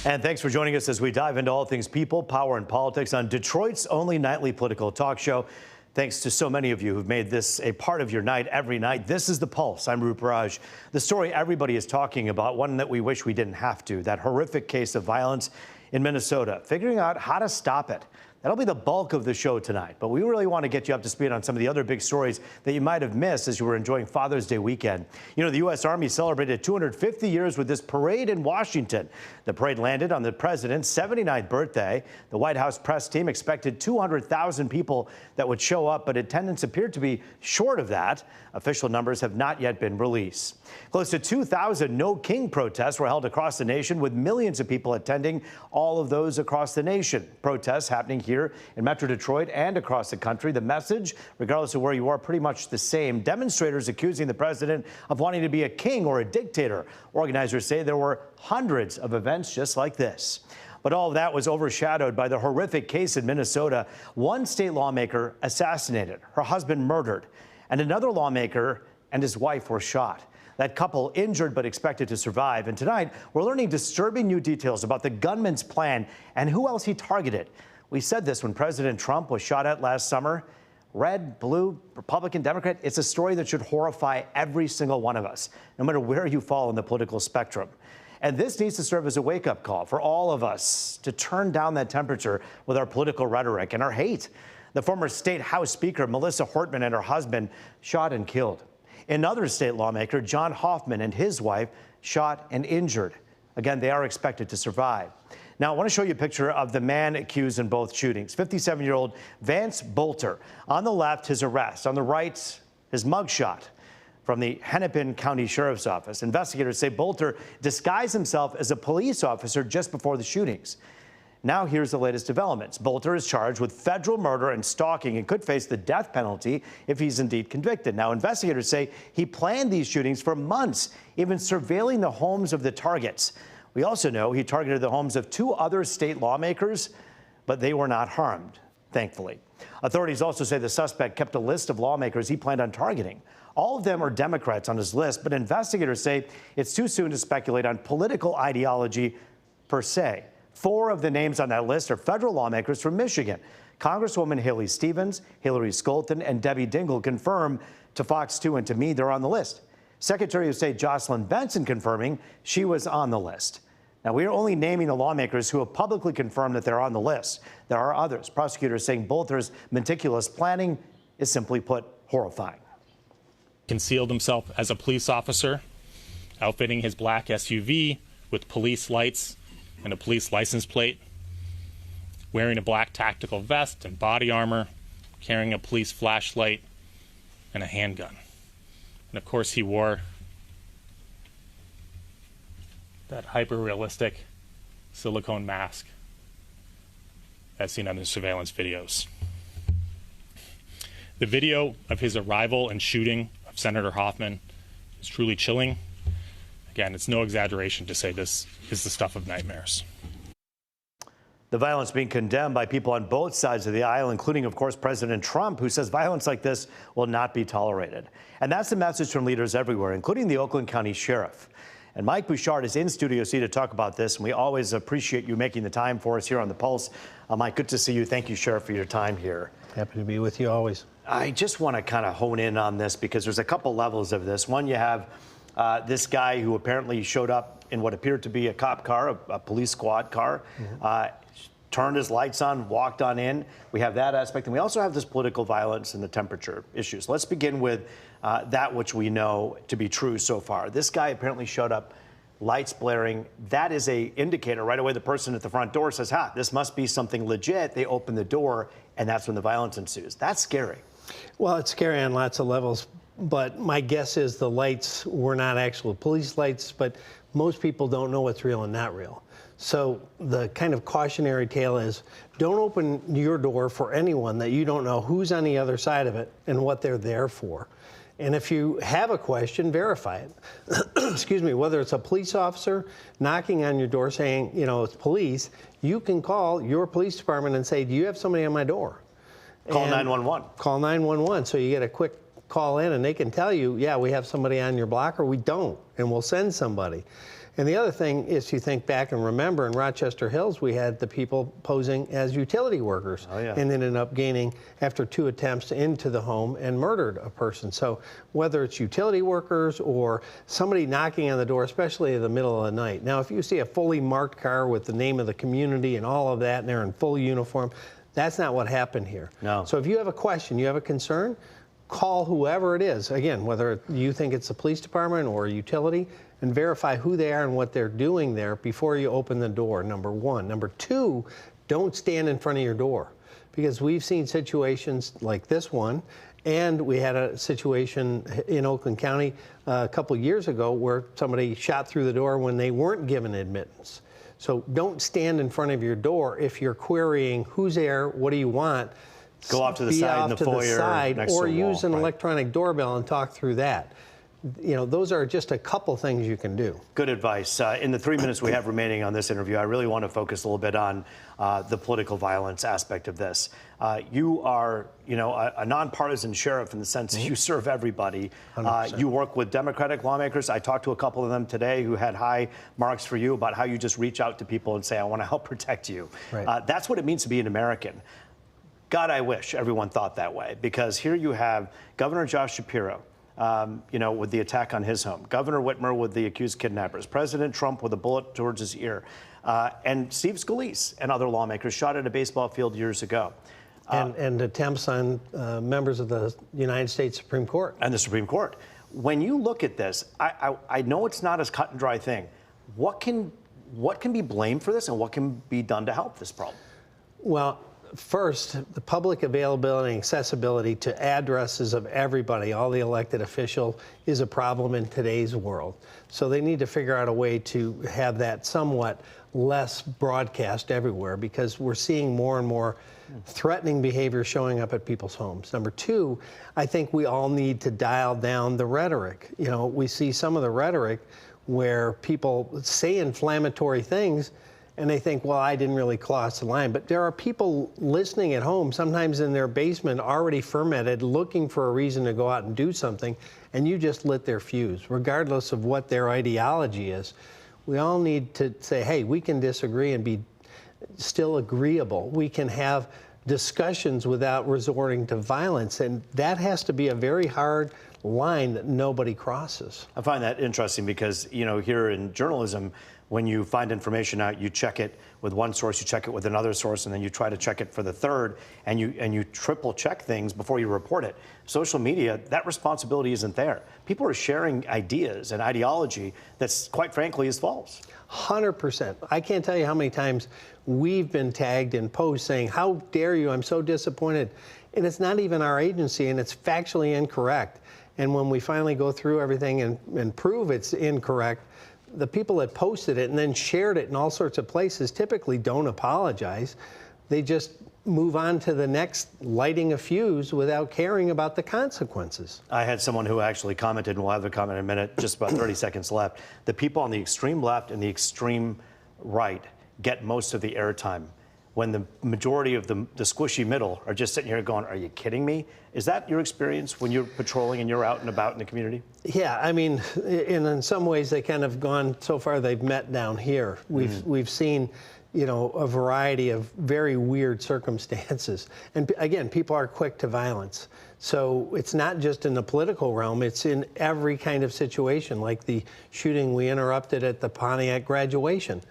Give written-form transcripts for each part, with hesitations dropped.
And thanks for joining us as we dive into all things people, power, and politics on Detroit's only nightly political talk show. Thanks to so many of you who've made this a part of your night every night. This is The Pulse. I'm Roop Raj. The story everybody is talking about, one that we wish we didn't have to, that horrific case of violence in Minnesota, figuring out how to stop it. That'll be the bulk of the show tonight, but we really want to get you up to speed on some of the other big stories that you might have missed as you were enjoying Father's Day weekend. You know, the U.S. Army celebrated 250 years with this parade in Washington. The parade landed on the president's 79th birthday. The White House press team expected 200,000 people that would show up, but attendance appeared to be short of that. Official numbers have not yet been released. Close to 2,000 No King protests were held across the nation, with millions of people attending, all of those across the nation. Protests happening here in Metro Detroit and across the country. The message, regardless of where you are, pretty much the same. Demonstrators accusing the president of wanting to be a king or a dictator. Organizers say there were hundreds of events just like this. But all of that was overshadowed by the horrific case in Minnesota. One state lawmaker assassinated, her husband murdered, and another lawmaker and his wife were shot. That couple injured but expected to survive. And tonight, we're learning disturbing new details about the gunman's plan and who else he targeted. We said this when President Trump was shot at last summer. Red, blue, Republican, Democrat, it's a story that should horrify every single one of us, no matter where you fall in the political spectrum. And this needs to serve as a wake-up call for all of us to turn down that temperature with our political rhetoric and our hate. The former state House Speaker, Melissa Hortman, and her husband shot and killed. Another state lawmaker, John Hoffman, and his wife shot and injured. Again, they are expected to survive. Now, I want to show you a picture of the man accused in both shootings. 57-year-old Vance Bolter. On the left, his arrest. On the right, his mugshot from the Hennepin County Sheriff's Office. Investigators say Bolter disguised himself as a police officer just before the shootings. Now here's the latest developments. Bolter is charged with federal murder and stalking and could face the death penalty if he's indeed convicted. Now, investigators say he planned these shootings for months, even surveilling the homes of the targets. We also know he targeted the homes of two other state lawmakers, but they were not harmed, thankfully. Authorities also say the suspect kept a list of lawmakers he planned on targeting. All of them are Democrats on his list, but investigators say it's too soon to speculate on political ideology per se. 4 of the names on that list are federal lawmakers from Michigan. Congresswoman Haley Stevens, Hillary Scholten, and Debbie Dingell confirm to Fox 2 and to me they're on the list. Secretary of State Jocelyn Benson confirming she was on the list. Now, we are only naming the lawmakers who have publicly confirmed that they're on the list. There are others. Prosecutors saying Bolter's meticulous planning is, simply put, horrifying. Concealed himself as a police officer, outfitting his black SUV with police lights and a police license plate, wearing a black tactical vest and body armor, carrying a police flashlight and a handgun. And of course, he wore that hyper-realistic silicone mask as seen on the surveillance videos. The video of his arrival and shooting of Senator Hoffman is truly chilling. Again, it's no exaggeration to say this is the stuff of nightmares. The violence being condemned by people on both sides of the aisle, including, of course, President Trump, who says violence like this will not be tolerated. And that's the message from leaders everywhere, including the Oakland County Sheriff. And Mike Bouchard is in Studio C to talk about this, and we always appreciate you making the time for us here on The Pulse. Mike, good to see you. Thank you, Sheriff, for your time here. Happy to be with you always. I just want to kind of hone in on this because there's a couple levels of this. One, you have this guy who apparently showed up in what appeared to be a cop car, a police squad car, turned his lights on, walked on in. We have that aspect. And we also have this political violence and the temperature issues. Let's begin with that which we know to be true so far. This guy apparently showed up, lights blaring. That is a indicator. Right away, the person at the front door says, this must be something legit. They open the door, and that's when the violence ensues. That's scary. Well, it's scary on lots of levels. But my guess is the lights were not actual police lights, but most people don't know what's real and not real. So the kind of cautionary tale is don't open your door for anyone that you don't know who's on the other side of it and what they're there for. And if you have a question, verify it. Excuse me, whether it's a police officer knocking on your door saying, you know, it's police, you can call your police department and say, do you have somebody on my door? Call 911. Call 911 so you get a quick call in and they can tell you, yeah, we have somebody on your block or we don't, and we'll send somebody. And the other thing is, you think back and remember, in Rochester Hills, we had the people posing as utility workers, and ended up gaining, after 2 attempts, into the home and murdered a person. So whether it's utility workers or somebody knocking on the door, especially in the middle of the night. Now, if you see a fully marked car with the name of the community and all of that, and they're in full uniform, that's not what happened here. No. So if you have a question, you have a concern, call whoever it is. Again, whether you think it's the police department or a utility, and verify who they are and what they're doing there before you open the door, number one. Number two, don't stand in front of your door, because we've seen situations like this one, and we had a situation in Oakland County a couple years ago where somebody shot through the door when they weren't given admittance. So don't stand in front of your door if you're querying who's there, what do you want. Go off to the side in the foyer, next or to the use wall, an right. electronic doorbell and talk through that. You know, those are just a couple things you can do. Good advice. In the 3 minutes we have remaining on this interview, I really want to focus a little bit on the political violence aspect of this. You are, a nonpartisan sheriff in the sense that you serve everybody. You work with Democratic lawmakers. I talked to a couple of them today who had high marks for you about how you just reach out to people and say, I want to help protect you. Right. That's what it means to be an American. God, I wish everyone thought that way, because here you have Governor Josh Shapiro, with the attack on his home, Governor Whitmer with the accused kidnappers, President Trump with a bullet towards his ear, and Steve Scalise and other lawmakers shot at a baseball field years ago. And attempts on members of the United States Supreme Court. And the Supreme Court. When you look at this, I know it's not as cut and dry thing. What can be blamed for this, and what can be done to help this problem? Well, first, the public availability and accessibility to addresses of everybody, all the elected officials, is a problem in today's world. So they need to figure out a way to have that somewhat less broadcast everywhere, because we're seeing more and more threatening behavior showing up at people's homes. Number two, I think we all need to dial down the rhetoric. We see some of the rhetoric where people say inflammatory things, and they think, well, I didn't really cross the line. But there are people listening at home, sometimes in their basement, already fermented, looking for a reason to go out and do something, and you just lit their fuse, regardless of what their ideology is. We all need to say, hey, we can disagree and be still agreeable. We can have discussions without resorting to violence, and that has to be a very hard line that nobody crosses. I find that interesting because, here in journalism, when you find information out, you check it with one source, you check it with another source, and then you try to check it for the third, and you triple check things before you report it. Social media, that responsibility isn't there. People are sharing ideas and ideology that's, quite frankly, is false. 100%. I can't tell you how many times we've been tagged in posts saying, how dare you, I'm so disappointed. And it's not even our agency, and it's factually incorrect. And when we finally go through everything and prove it's incorrect, the people that posted it and then shared it in all sorts of places typically don't apologize. They just move on to the next lighting a fuse without caring about the consequences. I had someone who actually commented, and we'll have the comment in a minute, just about 30 seconds left. The people on the extreme left and the extreme right get most of the airtime, when the majority of the squishy middle are just sitting here going, are you kidding me? Is that your experience when you're patrolling and you're out and about in the community? Yeah, I mean, in some ways they kind of gone so far they've met down here. We've seen, a variety of very weird circumstances. And again, people are quick to violence. So it's not just in the political realm, it's in every kind of situation, like the shooting we interrupted at the Pontiac graduation.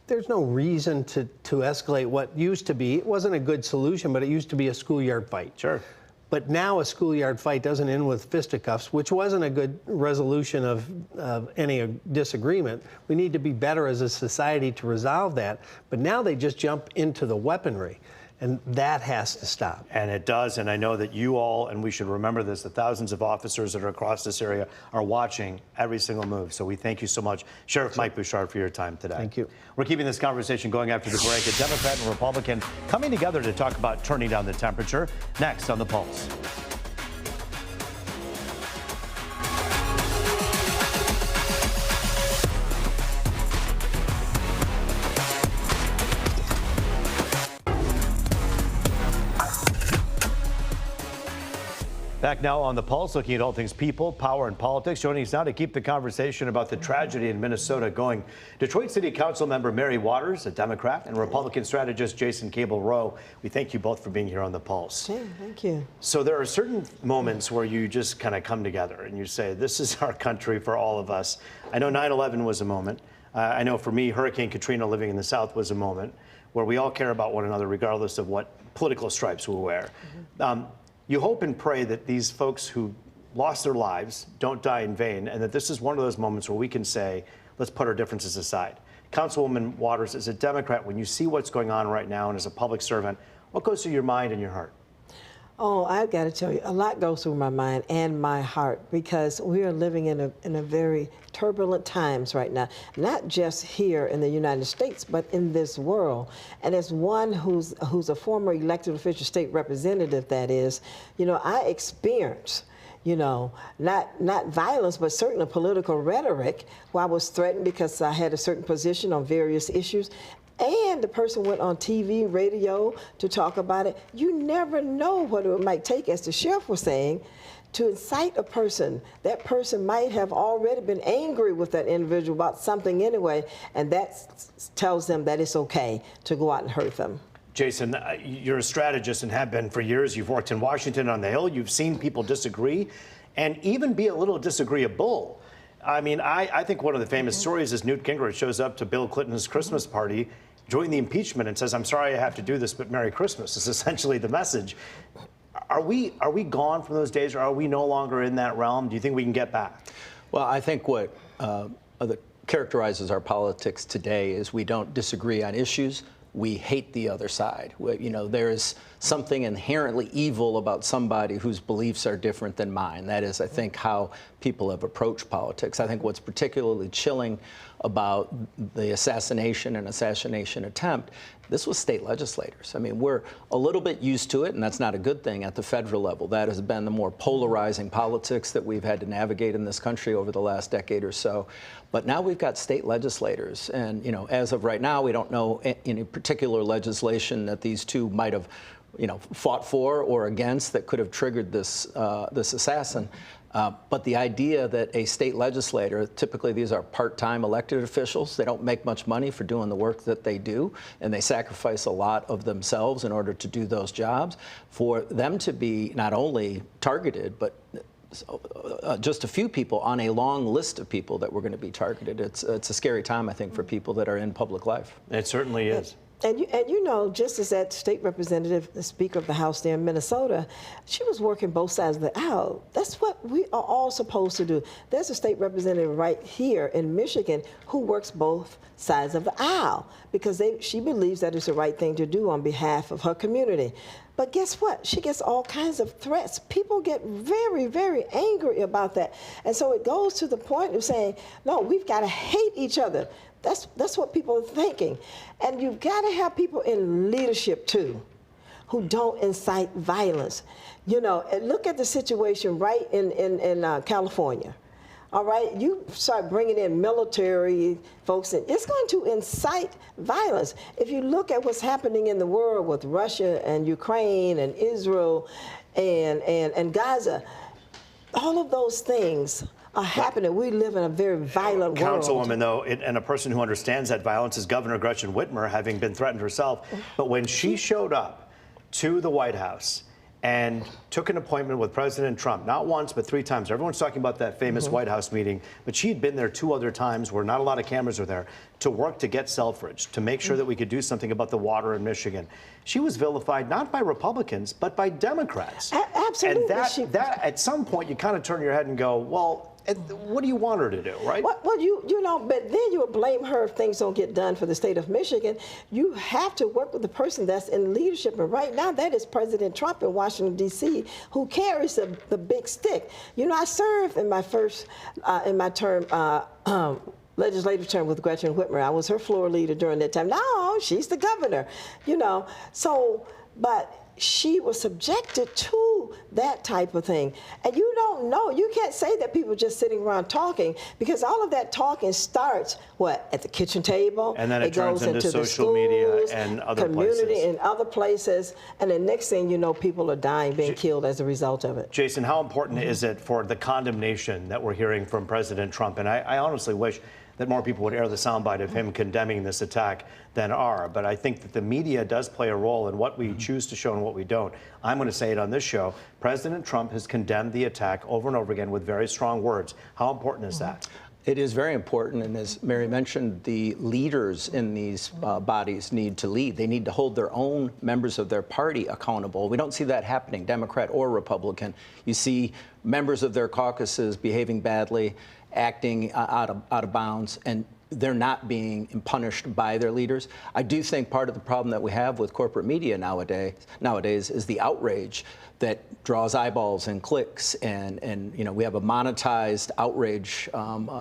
There's no reason to escalate what used to be. It wasn't a good solution, but it used to be a schoolyard fight. Sure. But now a schoolyard fight doesn't end with fisticuffs, which wasn't a good resolution of any disagreement. We need to be better as a society to resolve that. But now they just jump into the weaponry. And that has to stop. And it does. And I know that you all, and we should remember this, the thousands of officers that are across this area are watching every single move. So we thank you so much, Sheriff Mike Bouchard, for your time today. Thank you. We're keeping this conversation going after the break. A Democrat and Republican coming together to talk about turning down the temperature. Next on The Pulse. Back now on The Pulse, looking at all things people, power, and politics. Joining us now to keep the conversation about the tragedy in Minnesota going, Detroit City Council member Mary Waters, a Democrat, and Republican strategist Jason Cable-Rowe. We thank you both for being here on The Pulse. Hey, thank you. So there are certain moments where you just kind of come together and you say, this is our country for all of us. I know 9/11 was a moment. I know for me, Hurricane Katrina living in the South was a moment where we all care about one another regardless of what political stripes we wear. You hope and pray that these folks who lost their lives don't die in vain, and that this is one of those moments where we can say, let's put our differences aside. Councilwoman Waters, as a Democrat, when you see what's going on right now and as a public servant, what goes through your mind and your heart? Oh, I've got to tell you, a lot goes through my mind and my heart because we are living in a very turbulent times right now, not just here in the United States, but in this world. And as one who's a former elected official, state representative, that is, you know, I experience, you know, not violence, but certainly political rhetoric where I was threatened because I had a certain position on various issues. And the person went on TV, radio to talk about it. You never know what it might take, as the sheriff was saying, to incite a person. That person might have already been angry with that individual about something anyway, and that tells them that it's okay to go out and hurt them. Jason, you're a strategist and have been for years. You've worked in Washington on the Hill. You've seen people disagree and even be a little disagreeable. I mean, I think one of the famous stories is Newt Gingrich shows up to Bill Clinton's Christmas party during the impeachment and says, I'm sorry I have to do this, but Merry Christmas is essentially the message. Are we gone from those days, or are we no longer in that realm? Do you think we can get back? Well, I think what that characterizes our politics today is we don't disagree on issues. We hate the other side. You know, there is something inherently evil about somebody whose beliefs are different than mine. That is, I think, how people have approached politics. I think what's particularly chilling about the assassination attempt, this was state legislators. I mean, we're a little bit used to it, and that's not a good thing at the federal level. That has been the more polarizing politics that we've had to navigate in this country over the last decade or so. But now we've got state legislators, and you know, as of right now, we don't know any particular legislation that these two might have, you know, fought for or against that could have triggered this this assassin. But the idea that a state legislator, typically these are part-time elected officials, they don't make much money for doing the work that they do, and they sacrifice a lot of themselves in order to do those jobs, for them to be not only targeted, but just a few people on a long list of people that were going to be targeted. It's a scary time, I think, for people that are in public life. It certainly is. And you know, just as that state representative, the Speaker of the House there in Minnesota, she was working both sides of the aisle. That's what we are all supposed to do. There's a state representative right here in Michigan who works both sides of the aisle because she believes that it's the right thing to do on behalf of her community. But guess what? She gets all kinds of threats. People get very, very angry about that. And so it goes to the point of saying, no, we've got to hate each other. That's what people are thinking. And you've got to have people in leadership, too, who don't incite violence. You know, and look at the situation right in California. All right, you start bringing in military folks, and it's going to incite violence. If you look at what's happening in the world with Russia and Ukraine and Israel and Gaza, all of those things are happening. We live in a very violent world. Councilwoman, though, and a person who understands that violence is Governor Gretchen Whitmer, having been threatened herself. But when she showed up to the White House and took an appointment with President Trump, not once, but 3 times. Everyone's talking about that famous White House meeting, but she had been there 2 other times where not a lot of cameras are there to work to get Selfridge, to make sure that we could do something about the water in Michigan. She was vilified not by Republicans, but by Democrats. Absolutely. And that at some point, you kind of turn your head and go, well, what do you want her to do, right? Well, you know, but then you would blame her if things don't get done for the state of Michigan. You have to work with the person that's in leadership, and right now that is President Trump in Washington, D.C., who carries the big stick. You know, I served in my first, in my term, legislative term with Gretchen Whitmer. I was her floor leader during that time. Now she's the governor, you know. So, but she was subjected to that type of thing. And you don't know. You can't say that people just sitting around talking, because all of that talking starts, what, at the kitchen table? And then it turns goes into the social media schools, and other community places. and other places. And the next thing you know, people are dying, being killed as a result of it. Jason, how important is it for the condemnation that we're hearing from President Trump? And I honestly wish that more people would air the soundbite of him condemning this attack than are. But I think that the media does play a role in what we choose to show and what we don't. I'm going to say it on this show. President Trump has condemned the attack over and over again with very strong words. How important is that? It is very important, and as Mary mentioned, the leaders in these bodies need to lead. They need to hold their own members of their party accountable. We don't see that happening, Democrat or Republican. You see members of their caucuses behaving badly, acting out of bounds, and they're not being punished by their leaders. I do think part of the problem that we have with corporate media nowadays is the outrage that draws eyeballs and clicks, and you know, we have a monetized outrage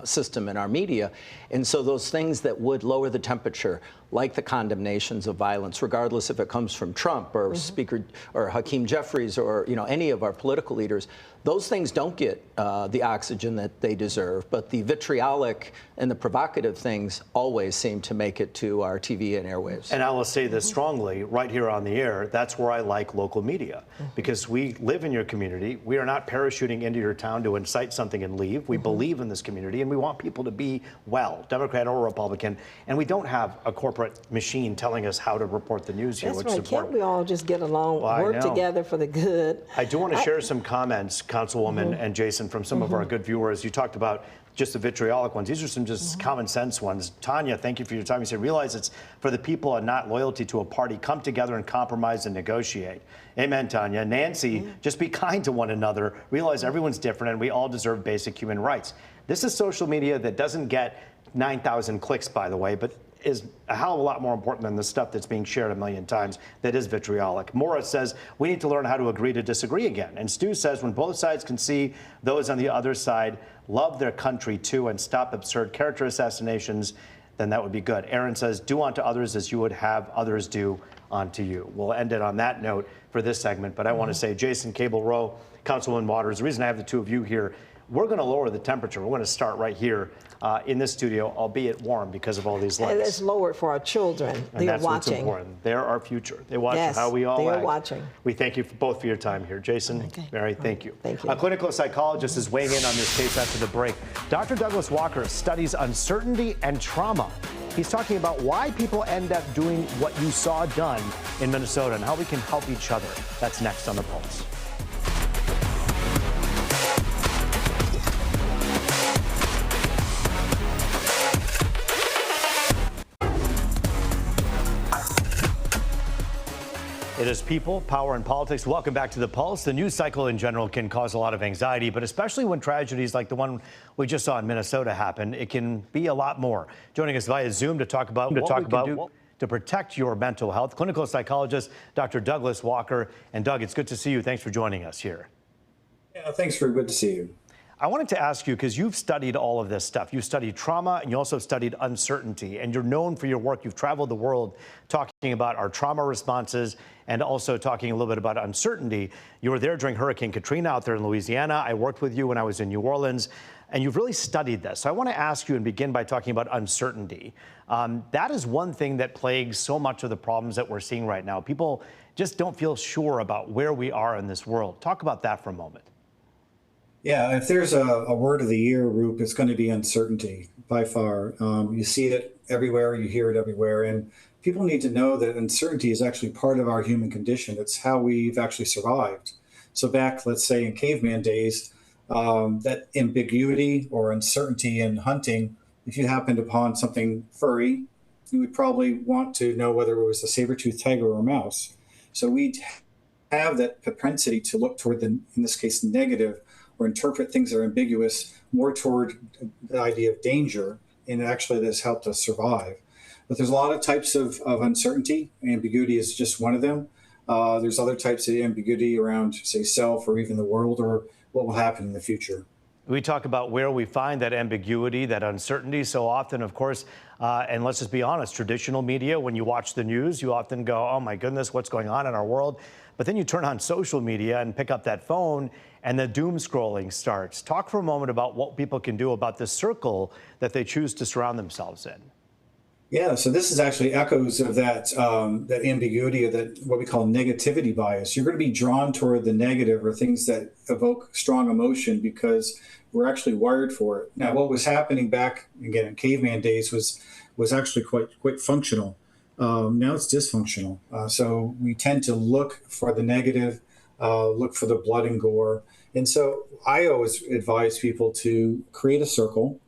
system in our media, and so those things that would lower the temperature, like the condemnations of violence, regardless if it comes from Trump or Speaker or Hakeem Jeffries or any of our political leaders, those things don't get the oxygen that they deserve. But the vitriolic and the provocative things always seem to make it to our TV and airwaves. And I will say this strongly right here on the air. That's where I like local media, because we live in your community. We are not parachuting into your town to incite something and leave. We believe in this community, and we want people to be well, Democrat or Republican. And we don't have a corporate machine telling us how to report the news here, That's which right. is important. Can't we all just get along, work together for the good? I do want to share some comments, Councilwoman and Jason, from some of our good viewers. You talked about just the vitriolic ones. These are some just common sense ones. Tanya, thank you for your time. You said, realize it's for the people and not loyalty to a party. Come together and compromise and negotiate. Amen, Tanya. Nancy, just be kind to one another. Realize everyone's different and we all deserve basic human rights. This is social media that doesn't get 9,000 clicks, by the way, but is a hell of a lot more important than the stuff that's being shared a million times that is vitriolic. Morris says we need to learn how to agree to disagree again. And Stu says when both sides can see those on the other side love their country too and stop absurd character assassinations, then that would be good. Aaron says do unto others as you would have others do unto you. We'll end it on that note for this segment, but I want to say, Jason, Cable Row, Councilwoman Waters, the reason I have the two of you here, we're going to lower the temperature. We're going to start right here in this studio, albeit warm because of all these lights. And it's lowered for our children. And They're that's what's watching. important. They're our future. They watch Yes, how we all they are act. watching. We thank you both for your time here. Jason, Mary, thank you. Thank you. A clinical psychologist is weighing in on this case after the break. Dr. Douglas Walker studies uncertainty and trauma. He's talking about why people end up doing what you saw done in Minnesota and how we can help each other. That's next on The Pulse. It is people, power, and politics. Welcome back to The Pulse. The news cycle in general can cause a lot of anxiety, but especially when tragedies like the one we just saw in Minnesota happen, it can be a lot more. Joining us via Zoom to talk about what we can do to protect your mental health, clinical psychologist Dr. Douglas Walker. And Doug, it's good to see you. Thanks for joining us here. Yeah, thanks. Very good to see you. I wanted to ask you, because you've studied all of this stuff. You studied trauma and you also studied uncertainty, and you're known for your work. You've traveled the world talking about our trauma responses and also talking a little bit about uncertainty. You were there during Hurricane Katrina out there in Louisiana. I worked with you when I was in New Orleans, and you've really studied this. So I want to ask you and begin by talking about uncertainty. That is one thing that plagues so much of the problems that we're seeing right now. People just don't feel sure about where we are in this world. Talk about that for a moment. Yeah, if there's a word of the year, Roop, it's going to be uncertainty by far. You see it everywhere, you hear it everywhere, and people need to know that uncertainty is actually part of our human condition. It's how we've actually survived. So back, let's say, in caveman days, that ambiguity or uncertainty in hunting, if you happened upon something furry, you would probably want to know whether it was a saber-toothed tiger or a mouse. So we have that propensity to look toward the, in this case, negative, or interpret things that are ambiguous more toward the idea of danger, and actually this helped us survive. But there's a lot of types of uncertainty. Ambiguity is just one of them. There's other types of ambiguity around, say, self or even the world or what will happen in the future. We talk about where we find that ambiguity, that uncertainty so often, of course, and let's just be honest, traditional media, when you watch the news, you often go, oh my goodness, what's going on in our world? But then you turn on social media and pick up that phone and the doom scrolling starts. Talk for a moment about what people can do about the circle that they choose to surround themselves in. Yeah, so this is actually echoes of that ambiguity of that what we call negativity bias. You're going to be drawn toward the negative or things that evoke strong emotion because we're actually wired for it. Now, what was happening back again in caveman days was actually quite functional. Now it's dysfunctional. So we tend to look for the negative, look for the blood and gore. And so I always advise people to create a circle,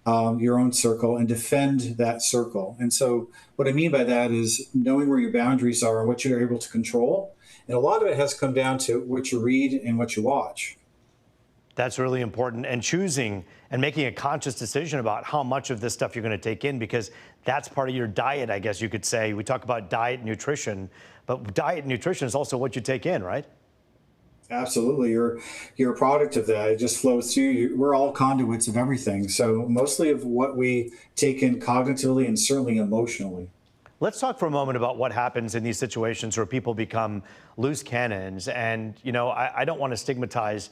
your own circle, and defend that circle. And so what I mean by that is knowing where your boundaries are and what you're able to control. And a lot of it has come down to what you read and what you watch. That's really important, and choosing and making a conscious decision about how much of this stuff you're going to take in, because that's part of your diet, I guess you could say. We talk about diet and nutrition, but diet and nutrition is also what you take in, right? Absolutely. You're a product of that. It just flows through you. We're all conduits of everything. So mostly of what we take in cognitively and certainly emotionally. Let's talk for a moment about what happens in these situations where people become loose cannons. And, you know, I don't want to stigmatize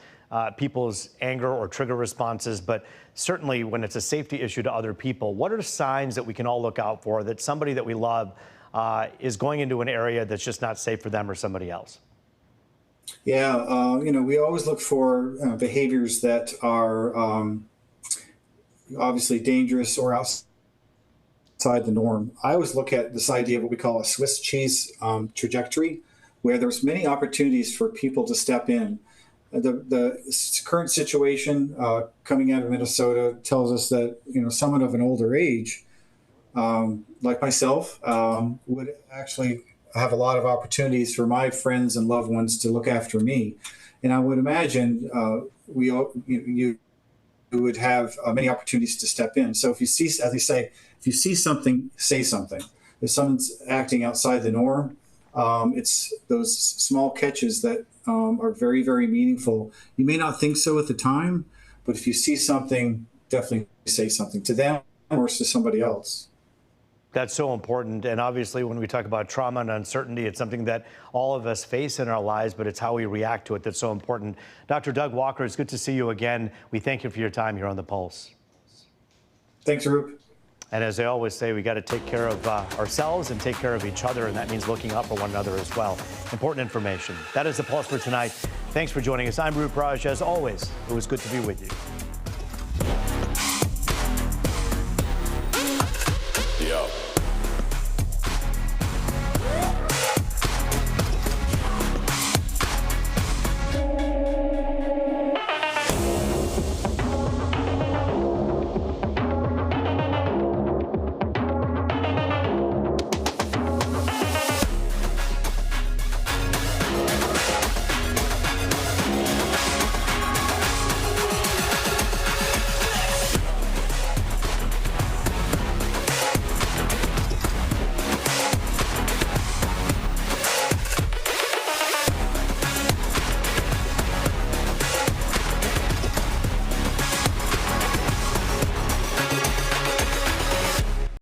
people's anger or trigger responses, but certainly when it's a safety issue to other people, what are the signs that we can all look out for that somebody that we love is going into an area that's just not safe for them or somebody else? Yeah, we always look for behaviors that are obviously dangerous or outside the norm. I always look at this idea of what we call a Swiss cheese trajectory, where there's many opportunities for people to step in. The current situation coming out of Minnesota tells us that someone of an older age, like myself, would actually have a lot of opportunities for my friends and loved ones to look after me. And I would imagine you would have many opportunities to step in. So if you see, as they say, if you see something, say something. If someone's acting outside the norm, it's those small catches that are very, very meaningful. You may not think so at the time, but if you see something, definitely say something to them or to somebody else. That's so important. And obviously, when we talk about trauma and uncertainty, it's something that all of us face in our lives, but it's how we react to it that's so important. Dr. Doug Walker, it's good to see you again. We thank you for your time here on The Pulse. Thanks, Roop. And as I always say, we got to take care of ourselves and take care of each other, and that means looking out for one another as well. Important information. That is The Pulse for tonight. Thanks for joining us. I'm Roop Raj. As always, it was good to be with you.